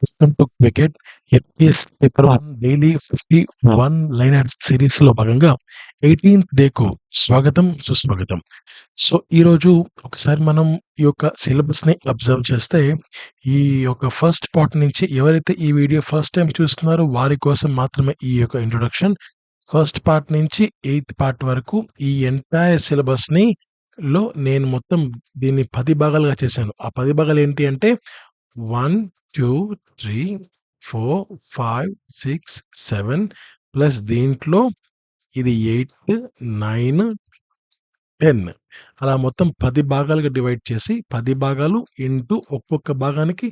Welcome to cricket FPS paper 1 daily 51 liners series లో భాగంగా 18th డేకు స్వాగతం సుస్వాగతం. సో ఈరోజు ఒకసారి మనం ఈ యొక్క సిలబస్ ని అబ్జర్వ్ చేస్తే ఈ యొక్క ఫస్ట్ పార్ట్ నుంచి ఎవరైతే ఈ వీడియో ఫస్ట్ టైం చూస్తున్నారో వారి కోసం మాత్రమే ఈ యొక్క ఇంట్రొడక్షన్. ఫస్ట్ పార్ట్ నుంచి 8th పార్ట్ వరకు ఈ ఎంటైర్ సిలబస్ ని నేను మొత్తం దీన్ని 10 భాగాలుగా చేశాను. ఆ 10 భాగాలు ఏంటి అంటే 1, 2, 3, 4, 5, 6, 7 ప్లస్ దీంట్లో ఇది 8, 9, 10 అలా మొత్తం 10 భాగాలుగా డివైడ్ చేసి 10 భాగాలు ఇంటూ ఒక్కొక్క భాగానికి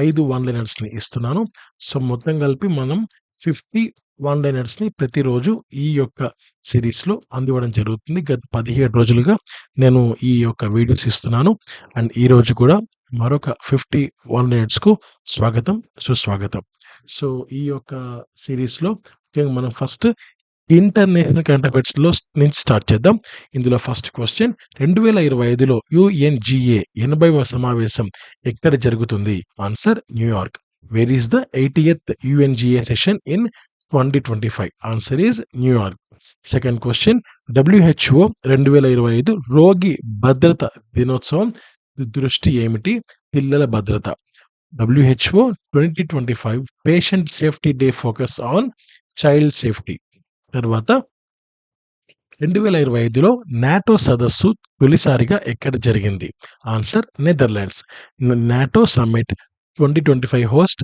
5 వన్ లైనర్స్ని ఇస్తున్నాను. సో మొత్తం కలిపి మనం 50 వన్ లైనర్స్ని ప్రతిరోజు ఈ యొక్క సిరీస్లో అందివ్వడం జరుగుతుంది. గత 17 రోజులుగా నేను ఈ యొక్క వీడియోస్ ఇస్తున్నాను. అండ్ ఈ రోజు కూడా మరొక 50 వన్ లైనర్స్కు స్వాగతం సుస్వాగతం. సో ఈ యొక్క సిరీస్లో ముఖ్యంగా మనం ఫస్ట్ ఇంటర్నేషనల్ కరెంట్ అఫైర్స్ లో నుంచి స్టార్ట్ చేద్దాం. ఇందులో ఫస్ట్ క్వశ్చన్ 2025లో యుఎన్జిఏ 80వ సమావేశం ఎక్కడ జరుగుతుంది? Answer New York. Where is the 80th UNGA session in 2025? Answer is New York. Second question WHO 2025 రోగి భద్రత దినోత్సవం దృష్టి ఏమిటి? పిల్లల భద్రత. WHO 2025 patient safety day focus on child safety. తర్వాత 2025లో నాటో సదస్సు తొలిసారిగా ఎక్కడ జరిగింది? Answer Netherlands. NATO summit 2025 host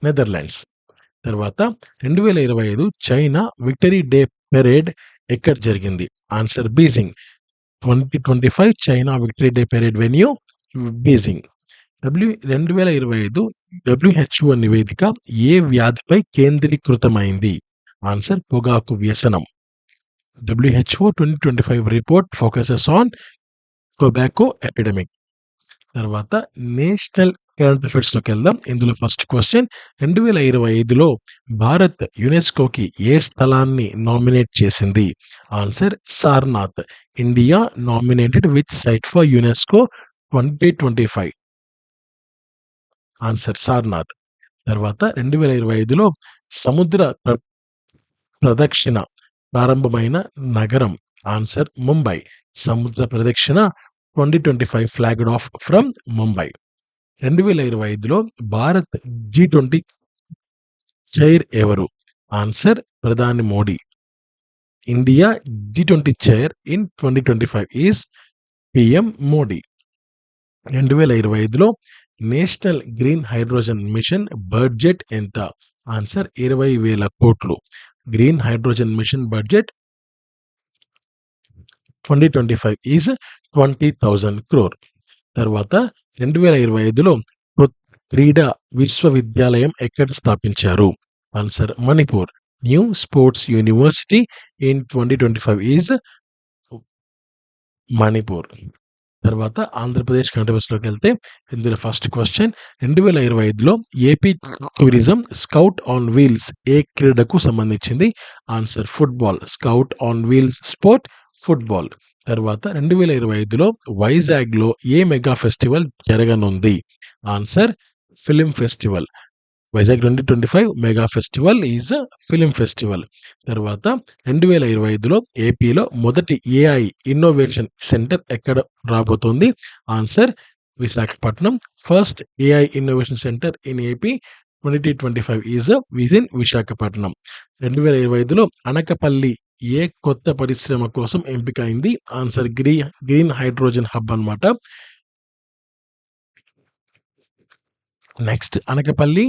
Netherlands. తర్వాత 2025 చైనా విక్టరీ డే పెరేడ్ ఎక్కడ జరిగింది? Answer Beijing. 2025 China victory day parade venue Beijing. 2025 WHO నివేదిక ఏ వ్యాధిపై కేంద్రీకృతమైంది? ఆన్సర్ పొగాకు వ్యసనం. WHO 2025 report focuses on tobacco epidemic. తర్వాత నేషనల్ కరెంట్ అఫైర్స్లోకి వెళ్దాం. ఇందులో ఫస్ట్ క్వశ్చన్ 2025లో భారత్ యునెస్కోకి ఏ స్థలాన్ని నామినేట్ చేసింది? Answer Sarnath. India nominated which site for UNESCO 2025? Answer Sarnath. తర్వాత 2025లో సముద్ర ప్రదక్షిణ ప్రారంభమైన నగరం? ఆన్సర్ ముంబై. సముద్ర ప్రదక్షిణ 2025 ఫ్లాగ్డ్ ఆఫ్ ఫ్రమ్ ముంబై. 2025లో భారత్ G20 చైర్ ఎవరు? ఆన్సర్ ప్రధాని Modi. India G20 chair in 2025 is PM Modi. 2025లో national green hydrogen mission budget ఎంత? ఆన్సర్ 20,000 కోట్లు. Green hydrogen mission budget 2025 is 20,000 crore. తర్వాత 2025లో క్రీడా విశ్వవిద్యాలయం ఎక్కడ స్థాపించారు? Answer Manipur. New sports university in 2025 is Manipur. తర్వాత ఆంధ్రప్రదేశ్ కరెంట్ అఫైర్స్లోకి వెళ్తే ఇందులో ఫస్ట్ క్వశ్చన్ 2025లో AP tourism scout on wheels ఏ క్రీడకు సంబంధించింది? Answer football. Scout on wheels sport football. తర్వాత 2025లో వైజాగ్లో ఏ మెగా ఫెస్టివల్ జరగనుంది? Answer film festival. Vizag 2025 mega festival is film festival. తర్వాత 2025లో ఏపీలో మొదటి AI ఇన్నోవేషన్ సెంటర్ ఎక్కడ రాబోతోంది? Answer Visakhapatnam. First AI innovation centre in AP 2025 is in Visakhapatnam. 2025లో అనకపల్లి ఏ కొత్త పరిశ్రమ కోసం ఎంపిక అయింది? ఆన్సర్ గ్రీన్ హైడ్రోజన్ హబ్ అన్నమాట. Next Anakapalli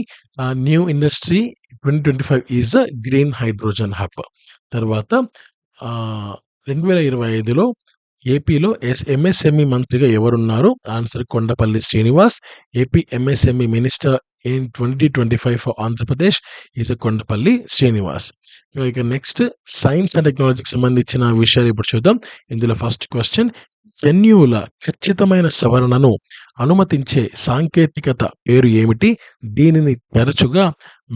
new industry 2025 is green hydrogen hub. తర్వాత 2025లో ఏపీలో MSME మంత్రిగా ఎవరున్నారు? Answer Kondapalli Srinivas. AP MSME minister in 2025 for Andhra Pradesh is Kondapalli Srinivas. ఇక నెక్స్ట్ సైన్స్ అండ్ టెక్నాలజీకి సంబంధించిన విషయాలు ఇప్పుడు చూద్దాం. ఇందులో ఫస్ట్ క్వశ్చన్ జన్యువుల ఖచ్చితమైన సవరణను అనుమతించే సాంకేతికత పేరు ఏమిటి? దీనిని తరచుగా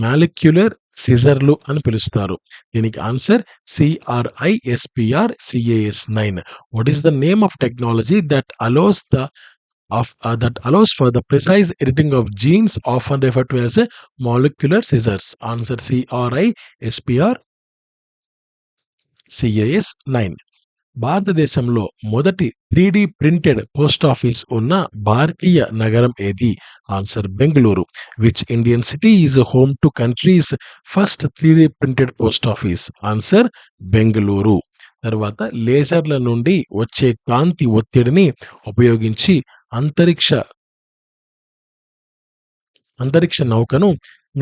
మాలిక్యులర్ సిజర్లు అని పిలుస్తారు. దీనికి answer CRISPR Cas9. What is the name of technology that allows the that allows for the precise editing of genes, often referred to as a molecular scissors. Answer CRISPR-Cas9. భారతదేశంలో మొదటి 3D ప్రింటెడ్ పోస్ట్ ఆఫీస్ ఉన్న భారతీయ నగరం ఏది? Answer Bengaluru. Which Indian city is home to countries first 3D printed post office? Answer Bengaluru. తర్వాత లేజర్ల నుండి వచ్చే కాంతి ఒత్తిడిని ఉపయోగించి అంతరిక్ష అంతరిక్ష నౌకను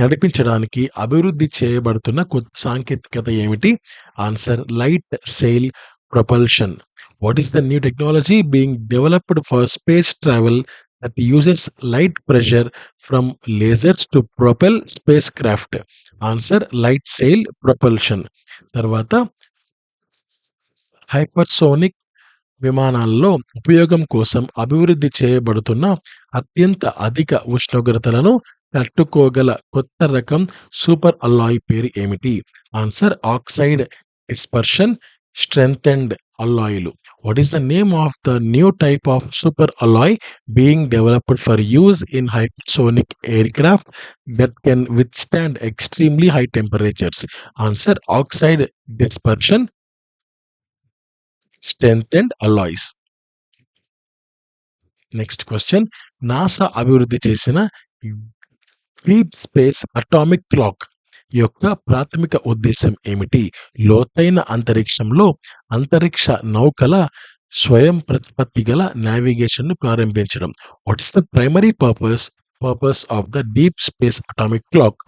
నడిపించడానికి అభివృద్ధి చేయబడుతున్న కొత్త సాంకేతికత ఏమిటి? Answer light SAIL propulsion. What is the new technology being developed for space travel that uses light pressure from lasers to propel spacecraft? Answer light sail propulsion. తర్వాత హైపర్సోనిక్ విమానాల్లో ఉపయోగం కోసం అభివృద్ధి చేయబడుతున్న అత్యంత అధిక ఉష్ణోగ్రతలను తట్టుకోగల కొత్త రకం సూపర్ అల్లాయ్ పేరు ఏమిటి? Answer oxide dispersion strengthened alloy. What is the name of the new type of super alloy being developed for use in hypersonic aircraft that can withstand extremely high temperatures? Answer oxide dispersion strengthened alloys. Next question. NASA అభివృద్ధి చేసిన deep space atomic clock యొక్క ప్రాథమిక ఉద్దేశం ఏమిటి? లోతైన అంతరిక్షంలో అంతరిక్ష నౌకల స్వయం ప్రతిపత్తి గల నావిగేషన్ ను ప్రారంభించడం. What is the primary purpose of the deep space atomic clock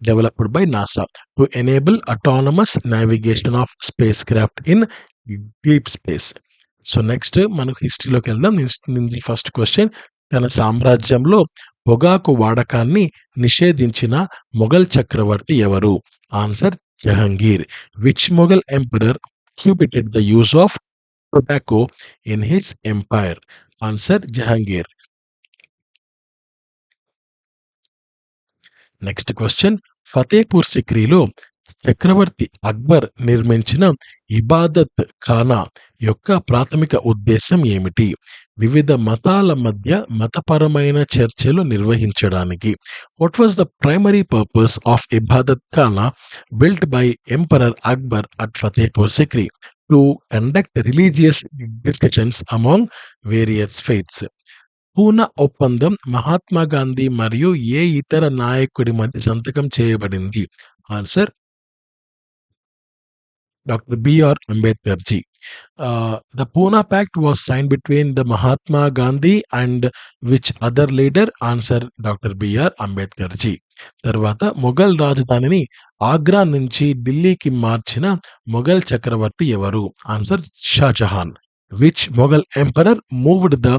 developed by NASA to enable autonomous navigation of space craft in deep space. So next మనకు హిస్టరీలోకి వెళ్దాం. First question. తన సామ్రాజ్యంలో పొగాకు వాడకాన్ని నిషేధించిన మొఘల్ చక్రవర్తి ఎవరు? Answer Jahangir. Which Mughal emperor prohibited the use of tobacco in his empire? Answer Jahangir. Next question. Fatehpur సిక్రీలో చక్రవర్తి అక్బర్ నిర్మించిన ఇబాదత్ ఖానా యొక్క ప్రాథమిక ఉద్దేశం ఏమిటి? వివిధ మతాల మధ్య మతపరమైన చర్చలు నిర్వహించడానికి. What was the primary purpose of Ibadat Khana built by emperor Akbar at Fatehpur Sikri? To conduct religious discussions among various faiths. Poona ఒప్పందం మహాత్మా గాంధీ మరియు ఏ ఇతర నాయకుడి మధ్య సంతకం చేయబడింది? Answer Dr. B.R. Ambedkar ji. The Pune Pact was signed between the Mahatma Gandhi and which other leader? Answer Dr. B.R. Ambedkar ji. తర్వాత మొఘల్ రాజధానిని ఆగ్రా నుంచి ఢిల్లీకి మార్చిన మొఘల్ చక్రవర్తి ఎవరు? Answer Shahjahan. Which Mughal emperor moved the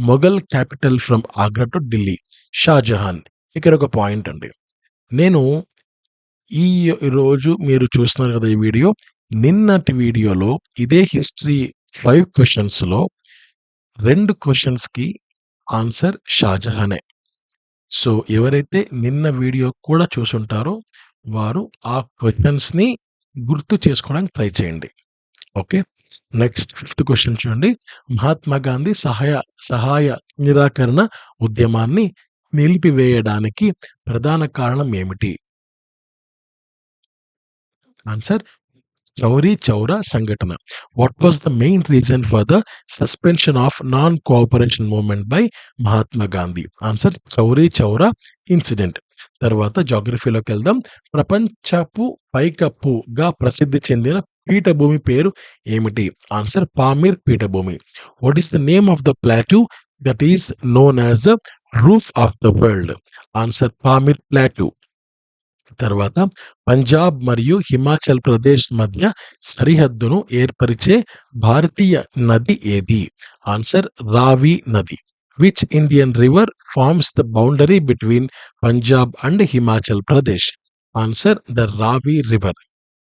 Mughal capital from Agra to Delhi? Shahjahan. ఇక్కడ ఒక point అండి. నేను ఈ రోజు మీరు చూస్తున్నారు కదా ఈ వీడియో, నిన్నటి వీడియోలో ఇదే హిస్టరీ 5 క్వశ్చన్స్లో 2 క్వశ్చన్స్కి ఆన్సర్ షాజహానే. సో ఎవరైతే నిన్న వీడియో కూడా చూసుంటారో వారు ఆ క్వశ్చన్స్ని గుర్తు చేసుకోవడానికి ట్రై చేయండి. ఓకే. నెక్స్ట్ 5th క్వశ్చన్ చూడండి. మహాత్మా గాంధీ సహాయ నిరాకరణ ఉద్యమాన్ని నిలిపివేయడానికి ప్రధాన కారణం ఏమిటి? ఆన్సర్ చౌరీ చౌరా సంఘటన. What was the main reason for the suspension of non cooperation movement by Mahatma Gandhi? Answer Chauri Chaura incident. తర్వాత జాగ్రఫీలోకి వెళ్దాం. ప్రపంచపు పైకప్పుగా ప్రసిద్ధి చెందిన పీఠభూమి పేరు ఏమిటి? ఆన్సర్ పామీర్ పీఠభూమి. What is the name of the plateau that is known as the roof of the world? Answer Pamir plateau. తర్వాత పంజాబ్ మరియు హిమాచల్ ప్రదేశ్ మధ్య సరిహద్దును ఏర్పరిచే భారతీయ నది ఏది? ఆన్సర్ రావి నది. Which Indian river forms the boundary between Punjab and Himachal Pradesh? Answer the Ravi river.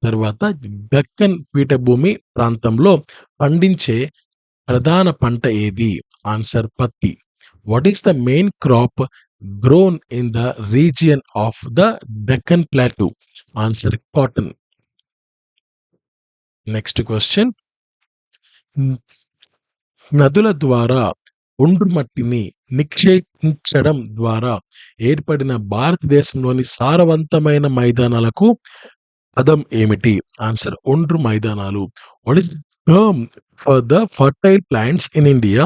తర్వాత దక్కన్ పీఠభూమి ప్రాంతంలో పండించే ప్రధాన పంట ఏది? ఆన్సర్ పత్తి. What is the main crop grown in the region of the Deccan Plateau? Answer cotton. Next question. నదుల ద్వారా ఒండ్రు మట్టిని నిక్షేపించడం ద్వారా ఏర్పడిన భారతదేశంలోని సారవంతమైన మైదానాలకు పదం ఏమిటి? ఆన్సర్ ఒండ్రు మైదానాలు. What is term for the fertile plants in India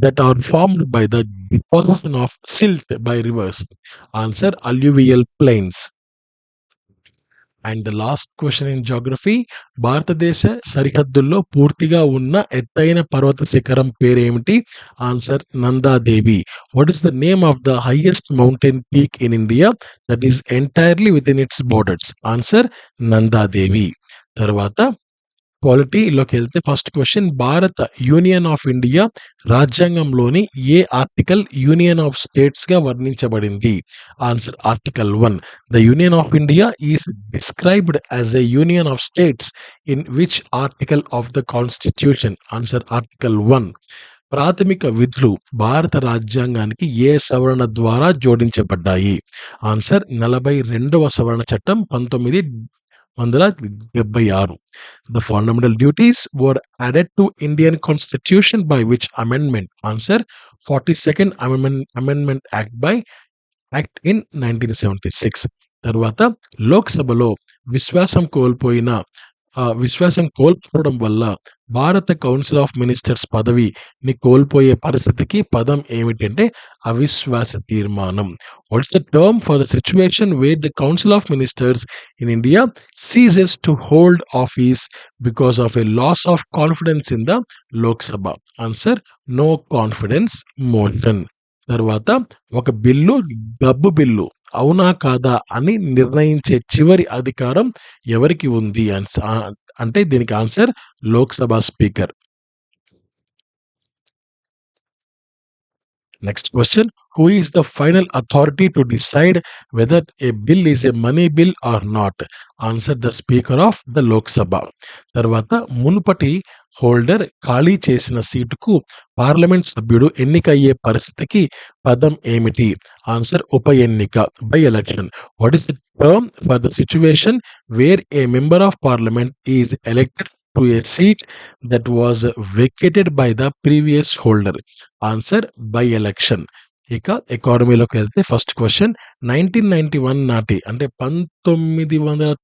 that are formed by the deposition of silt by rivers? Answer alluvial plains. And the last question in geography, భారతదేశ సరిహద్దుల్లో పూర్తిగా ఉన్న ఎత్తైన పర్వత శిఖరం పేరేమిటి? Answer Nandadevi. What is the name of the highest mountain peak in India that is entirely with in its borders? Answer Nandadevi. తర్వాత పాలిటీలోకి వెళ్తే ఫస్ట్ క్వశ్చన్, భారత యూనియన్ ఆఫ్ ఇండియా రాజ్యాంగంలోని ఏ ఆర్టికల్ యూనియన్ ఆఫ్ స్టేట్స్ గా వర్ణించబడింది? Answer article 1. The union of India is described as a union of states in which article of the constitution? Answer article 1. ప్రాథమిక విధులు భారత రాజ్యాంగానికి ఏ సవరణ ద్వారా జోడించబడ్డాయి? ఆన్సర్ 42వ సవరణ చట్టం 1976. The fundamental duties were added to Indian Constitution by which amendment? Answer 42nd Amendment Act in 1976. తర్వాత లోక్సభలో విశ్వాసం కోల్పోవడం వల్ల భారత కౌన్సిల్ ఆఫ్ మినిస్టర్స్ పదవిని కోల్పోయే పరిస్థితికి పదం ఏమిటంటే అవిశ్వాస తీర్మానం. What's the term for the situation where the council of ministers in India ceases to hold office because of a loss of confidence in the Lok Sabha? Answer no confidence motion. తర్వాత ఒక bill గబ్బు బిల్లు అవునా కాదా అని నిర్ణయించే చివరి అధికారం ఎవరికి ఉంది అంటే దీనికి answer Lok Sabha speaker. Next question, who is the final authority to decide whether a bill is a money bill or not? Answer the speaker of the Lok Sabha. తర్వాత మునుపటి హోల్డర్ ఖాళీ చేసిన సీటుకు పార్లమెంట్ సభ్యుడు ఎన్నికయ్యే పరిస్థితికి పదం ఏమిటి? ఆన్సర్ ఉప ఎన్నిక, by election. What is the term for the situation wear a member of parliament is elected to a seat that was vacated by the previous holder? Answer by election. ఇక ఎకానమీలోకి వెళ్తే first question, 1991 నాటి అంటే 1991 నాటి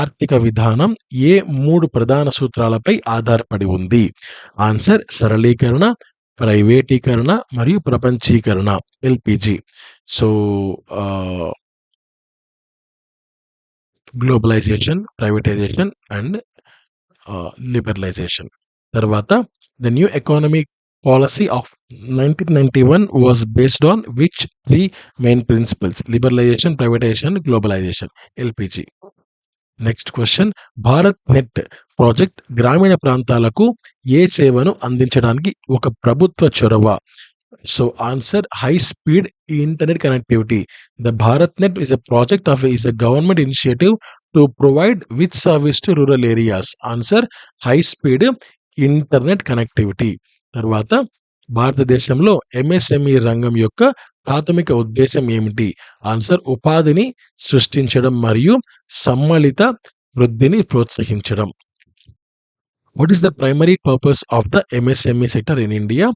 ఆర్థిక విధానం ఏ 3 ప్రధాన సూత్రాలపై ఆధారపడి ఉంది? ఆన్సర్ సరళీకరణ, ప్రైవేటీకరణ మరియు ప్రపంచీకరణ, LPG. So globalisation, privatisation and liberalisation. తర్వాత the new economic policy of 1991 was based on which 3 main principles? Liberalization, privatization, globalization, LPG. Next question, Bharat net project గ్రామీణ ప్రాంతాలకు ఏ సేవను అందించడానికి ఒక ప్రభుత్వ చొరవ? So answer high speed internet connectivity. The BharatNet is a government initiative to provide which service to rural areas? Answer high speed internet connectivity. తర్వాత భారతదేశంలో MSME రంగం యొక్క ప్రాథమిక ఉద్దేశం ఏమిటి? ఆన్సర్ ఉపాధిని సృష్టించడం మరియు సమ్మిళిత వృద్ధిని ప్రోత్సహించడం. What is the primary purpose of the MSME sector in India?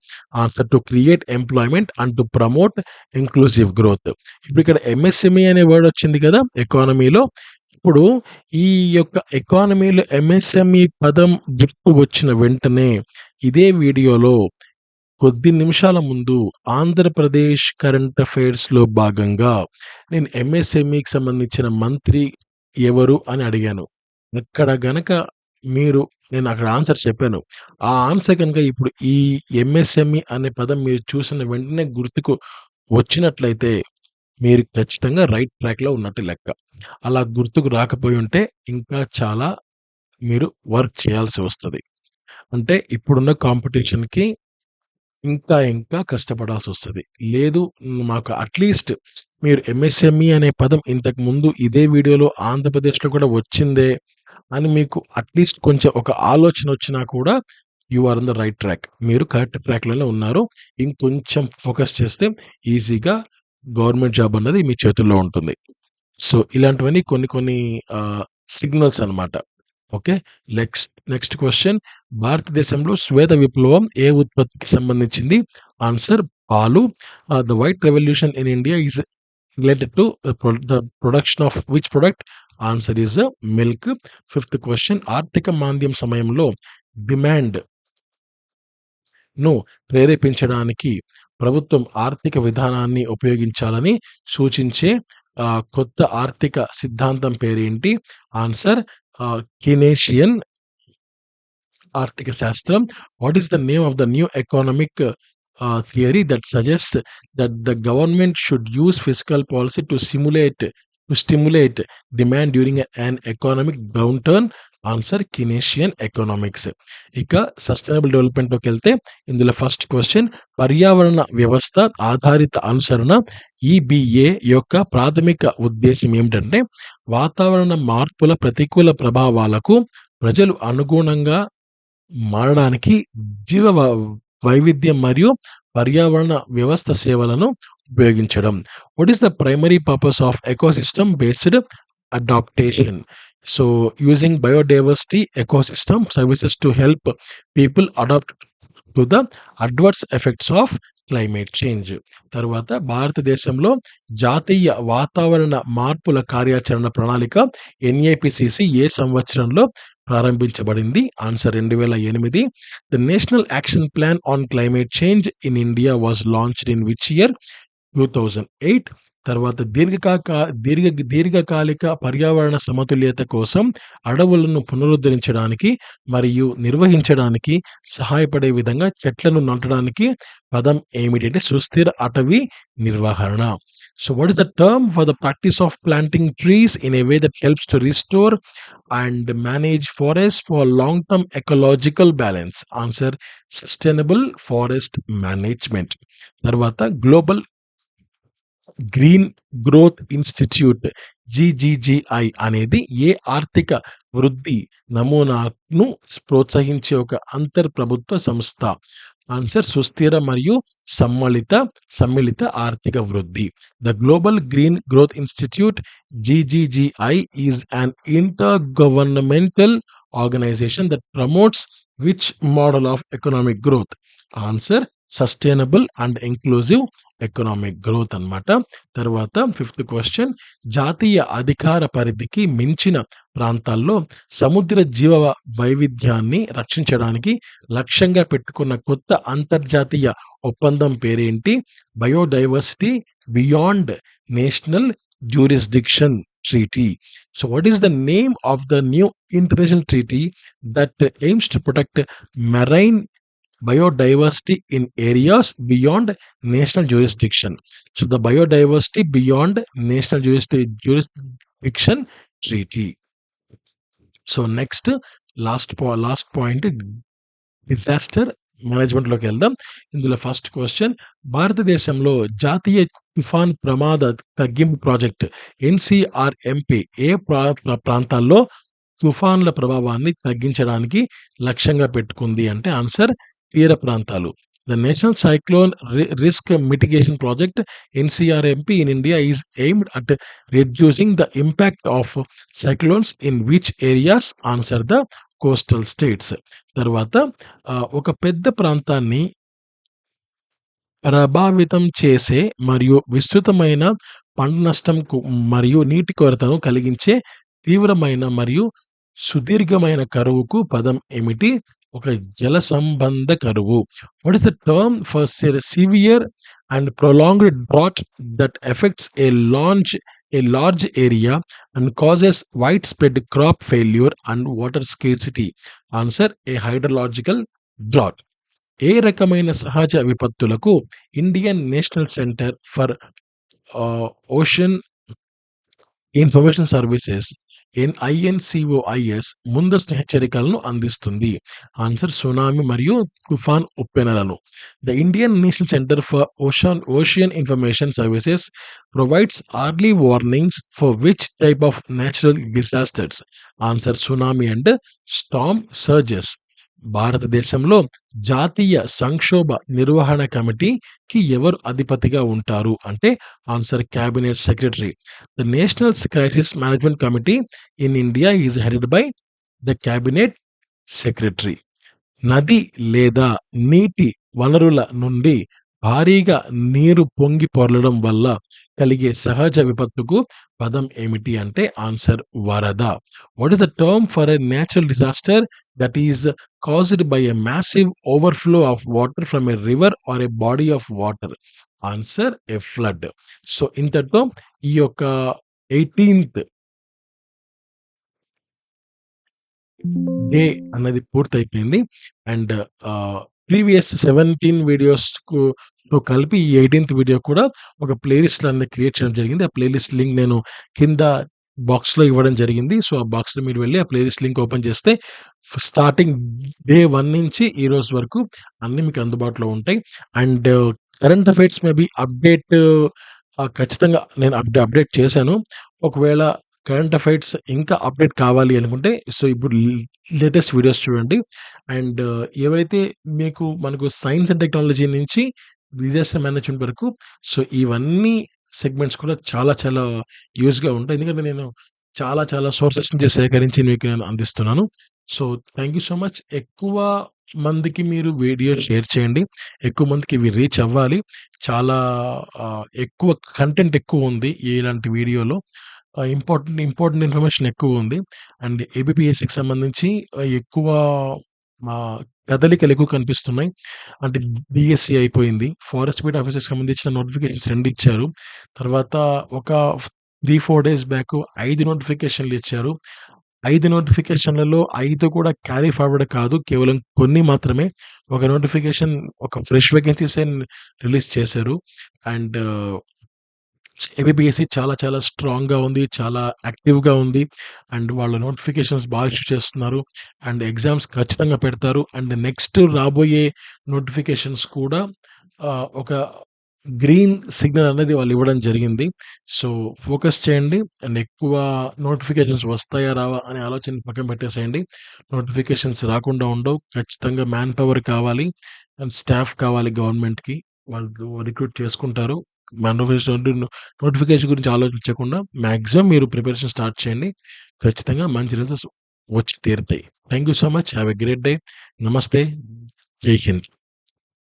Answer to create employment and to promote inclusive growth. ఇప్పుడు ఇక్కడ ఎంఎస్ఎంఈ అనే వర్డ్ వచ్చింది కదా ఎకానమీలో. ఇప్పుడు ఈ యొక్క ఎకానమీలో ఎంఎస్ఎంఈ పదం గుర్తు వచ్చిన వెంటనే ఇదే వీడియోలో కొద్ది నిమిషాల ముందు ఆంధ్రప్రదేశ్ కరెంట్ అఫైర్స్లో భాగంగా నేను ఎంఎస్ఎంఈకి సంబంధించిన మంత్రి ఎవరు అని అడిగాను. అక్కడ గనక నేను అక్కడ ఆన్సర్ చెప్పాను. ఆ ఆన్సర్ కనుక ఇప్పుడు ఈ ఎంఎస్ఎంఈ అనే పదం మీరు చూసిన వెంటనే గుర్తుకు వచ్చినట్లయితే మీరు ఖచ్చితంగా రైట్ ట్రాక్లో ఉన్నట్టు లెక్క. అలా గుర్తుకు రాకపోయి ఉంటే ఇంకా చాలా మీరు వర్క్ చేయాల్సి వస్తుంది. అంటే ఇప్పుడున్న కాంపిటీషన్కి ఇంకా కష్టపడాల్సి వస్తుంది. లేదు మాకు అట్లీస్ట్ మీరు ఎంఎస్ఎంఈ అనే పదం ఇంతకు ముందు ఇదే వీడియోలో ఆంధ్రప్రదేశ్లో కూడా వచ్చిందే అని మీకు అట్లీస్ట్ కొంచెం ఒక ఆలోచన వచ్చినా కూడా you are on the right track. మీరు కరెక్ట్ ట్రాక్లోనే ఉన్నారు. ఇంకొంచెం ఫోకస్ చేస్తే ఈజీగా గవర్నమెంట్ జాబ్ అన్నది మీ చేతుల్లో ఉంటుంది. సో ఇలాంటివన్నీ కొన్ని సిగ్నల్స్ అనమాట. ఓకే. Next question. భారతదేశంలో శ్వేత విప్లవం ఏ ఉత్పత్తికి సంబంధించింది? ఆన్సర్ పాలు. The white revolution in India is related to the production of which product? Answer is milk. Fifth question. ఆర్థిక మాంద్యం సమయంలో డిమాండ్ను ప్రేరేపించడానికి ప్రభుత్వం ఆర్థిక విధానాన్ని ఉపయోగించాలని సూచించే కొత్త ఆర్థిక సిద్ధాంతం పేరేంటి? ఆన్సర్ కీనేషియన్ ఆర్థిక శాస్త్రం. What is the name of the new economic theory that suggests that the government should use fiscal policy to stimulate demand during an economic downturn? Answer Keynesian economics. ఇక సస్టైనబుల్ డెవలప్మెంట్లోకి వెళ్తే ఇందులో ఫస్ట్ క్వశ్చన్. పర్యావరణ వ్యవస్థ ఆధారిత అనుసరణ ఈబిఏ యొక్క ప్రాథమిక ఉద్దేశం ఏమిటంటే వాతావరణ మార్పుల ప్రతికూల ప్రభావాలకు ప్రజలు అనుగుణంగా మారడానికి జీవ వైవిధ్యం మరియు పర్యావరణ వ్యవస్థ సేవలను ఉపయోగించడం. What is the primary purpose of ecosystem based adaptation? So using biodiversity ecosystem services to help people adapt to the adverse effects of climate change. తర్వాత భారతదేశంలో జాతీయ వాతావరణ మార్పుల కార్యాచరణ ప్రణాళిక ఎన్ఏపిసిసి ఏ సంవత్సరంలో ప్రారంభించబడింది? Answer 2008. The national action plan on climate change in India was launched in which year? 2008. తర్వాత దీర్ఘకాలిక పర్యావరణ సమతుల్యత కోసం అడవులను పునరుద్ధరించడానికి మరియు నిర్వహించడానికి సహాయపడే విధంగా చెట్లను నాటడానికి పదం ఏమిటంటే సుస్థిర అటవీ నిర్వహణ. So what is the term for the practice of planting trees in a way that helps to restore and manage forest for long term ecological balance? Answer sustainable forest management. తర్వాత global green growth institute GGGI అనేది ఏ ఆర్థిక వృద్ధి నమూనాను ప్రోత్సహించే ఒక అంతర్ప్రభుత్వ సంస్థ? Answer సుస్థిర మరియు సమ్మిళిత ఆర్థిక వృద్ధి. The global green growth institute GGGI is an intergovernmental organisation that promotes which model of economic growth? Answer sustainable and inclusive economic growth అన్నమాట. తర్వాత ఫిఫ్త్ క్వశ్చన్. జాతీయ అధికార పరిధికి మించిన ప్రాంతాల్లో సముద్ర జీవ వైవిధ్యాన్ని రక్షించడానికి లక్ష్యంగా పెట్టుకున్న కొత్త అంతర్జాతీయ ఒప్పందం పేరేంటి? Biodiversity beyond national jurisdiction treaty. So what is the name of the new international treaty that AIIMS to protect marine biodiversity in areas beyond national jurisdiction? So the biodiversity beyond national jurisdiction treaty. So next last point disaster మేనేజ్మెంట్లోకి వెళ్దాం. ఇందులో first question. భారతదేశంలో జాతీయ తుఫాన్ ప్రమాద తగ్గింపు project NCRMP ఏ ప్రాంతాల్లో తుఫాన్ల ప్రభావాన్ని తగ్గించడానికి లక్ష్యంగా పెట్టుకుంది అంటే ఆన్సర్ తీర ప్రాంతాలు. The national cyclone risk mitigation project NCRMP in India is aimed at reducing the impact of cyclones in which areas? Answer the coastal states. తర్వాత ఒక పెద్ద ప్రాంతాన్ని ప్రభావితం చేసే మరియు విస్తృతమైన పంట నష్టం మరియు నీటి కొరతను కలిగించే తీవ్రమైన మరియు సుదీర్ఘమైన కరువుకు పదం ఏమిటి? ఒక జల సంబంధ కరువు. What is the term for severe and prolonged drought that affects a large area and causes wide spread crop failure and water scarcity? Answer a hydrological drought. ఏ రకమైన సహజ విపత్తులకు Indian National Centre for Ocean Information Services INCOIS ముందస్తు హెచ్చరికలను అందిస్తుంది? Answer tsunami మరియు తుఫాన్ ఉప్పెనలను. The Indian National Centre for Ocean Information Services provides early warnings for which type of natural disasters? Answer tsunami and Storm surges. భారతదేశంలో జాతీయ సంక్షోభ నిర్వహణ కమిటీకి ఎవరు అధిపతిగా ఉంటారు అంటే answer cabinet secretary. The national crisis management committee in India is headed by the cabinet secretary. నది లేదా నీటి వనరుల నుండి భారీగా నీరు పొంగి పొర్లడం వల్ల కలిగే సహజ విపత్తుకు పదం ఏమిటి అంటే ఆన్సర్ వరద. What is the term for a natural disaster that is caused by a massive overflow of water from a river or a body of water? Answer A flood. So ఇంతటితో ఈ యొక్క 18th డే అన్నది పూర్తయిపోయింది. And previous 17 వీడియోస్‌తో కలిపి ఈ 18థ్ video కూడా ఒక ప్లేలిస్ట్ అనేది క్రియేట్ చేయడం జరిగింది. ఆ ప్లేలిస్ట్ లింక్ నేను కింద బాక్స్‌లో ఇవ్వడం జరిగింది. సో, ఆ బాక్స్‌లో మీరు వెళ్లి ఆ ప్లేలిస్ట్ లింక్ ఓపెన్ చేస్తే స్టార్టింగ్ డే 1 నుంచి ఈ రోజు వరకు అన్నీ మీకు అందుబాటులో ఉంటాయి. And current affairs maybe update ఖచ్చితంగా నేను అప్డేట్ చేశాను. ఒకవేళ కరెంట్ అఫైర్స్ ఇంకా అప్డేట్ కావాలి అనుకుంటే సో, ఇప్పుడు లేటెస్ట్ వీడియోస్ చూడండి. అండ్ ఏవైతే మనకు సైన్స్ అండ్ టెక్నాలజీ నుంచి డిజాస్టర్ మేనేజ్మెంట్ వరకు సో, ఇవన్నీ సెగ్మెంట్స్ కూడా చాలా చాలా యూజ్‌గా ఉంటాయి. ఎందుకంటే నేను చాలా చాలా సోర్సెస్ నుంచి సేకరించి మీకు నేను అందిస్తున్నాను. So, thank you so much. ఎక్కువ మందికి మీరు వీడియో షేర్ చేయండి. ఎక్కువ మందికి ఇవి రీచ్ అవ్వాలి. చాలా ఎక్కువ కంటెంట్ ఎక్కువుంది ఇలాంటి వీడియోలో. ఇంపార్టెంట్ ఇన్ఫర్మేషన్ ఎక్కువుంది. అండ్ ఏబీపీఎస్‌సికి సంబంధించి ఎక్కువ కదలికలు ఎక్కువ కనిపిస్తున్నాయి. అంటే డీఎస్సీ అయిపోయింది. ఫారెస్ట్ బీట్ ఆఫీసర్స్‌కి సంబంధించిన నోటిఫికేషన్స్ 2 ఇచ్చారు. తర్వాత ఒక 3, 4 డేస్ బ్యాక్ 5 నోటిఫికేషన్‌లు ఇచ్చారు. 5 నోటిఫికేషన్‌లలో 5 కూడా క్యారీ ఫార్వర్డ్ కాదు. కేవలం కొన్ని మాత్రమే. ఒక నోటిఫికేషన్ ఒక ఫ్రెష్ వేకెన్సీసే రిలీజ్ చేశారు. అండ్ ఏబీపీఎస్‌సి చాలా చాలా స్ట్రాంగ్‌గా ఉంది. చాలా యాక్టివ్‌గా ఉంది. అండ్ వాళ్ళ నోటిఫికేషన్స్ బాగా ఇష్యూ చేస్తున్నారు. అండ్ ఎగ్జామ్స్ ఖచ్చితంగా పెడతారు. అండ్ నెక్స్ట్ రాబోయే నోటిఫికేషన్స్ కూడా ఒక గ్రీన్ సిగ్నల్ అనేది వాళ్ళు ఇవ్వడం జరిగింది. సో, ఫోకస్ చేయండి. అండ్ ఎక్కువ నోటిఫికేషన్స్ వస్తాయా? రావా? అనే ఆలోచన పక్కన పెట్టేసేయండి. నోటిఫికేషన్స్ రాకుండా ఉండవు. ఖచ్చితంగా మ్యాన్ పవర్ కావాలి. అండ్ స్టాఫ్ కావాలి గవర్నమెంట్‌కి. వాళ్ళు రిక్రూట్ చేసుకుంటారు. నోటిఫికేషన్ గురించి ఆలోచించకుండా మాక్సిమం మీరు ప్రిపరేషన్ స్టార్ట్ చేయండి. ఖచ్చితంగా మంచి రిజల్ట్స్ వచ్చి తీరుతాయి. Thank you so much. Have a great day. నమస్తే. జై హింద్.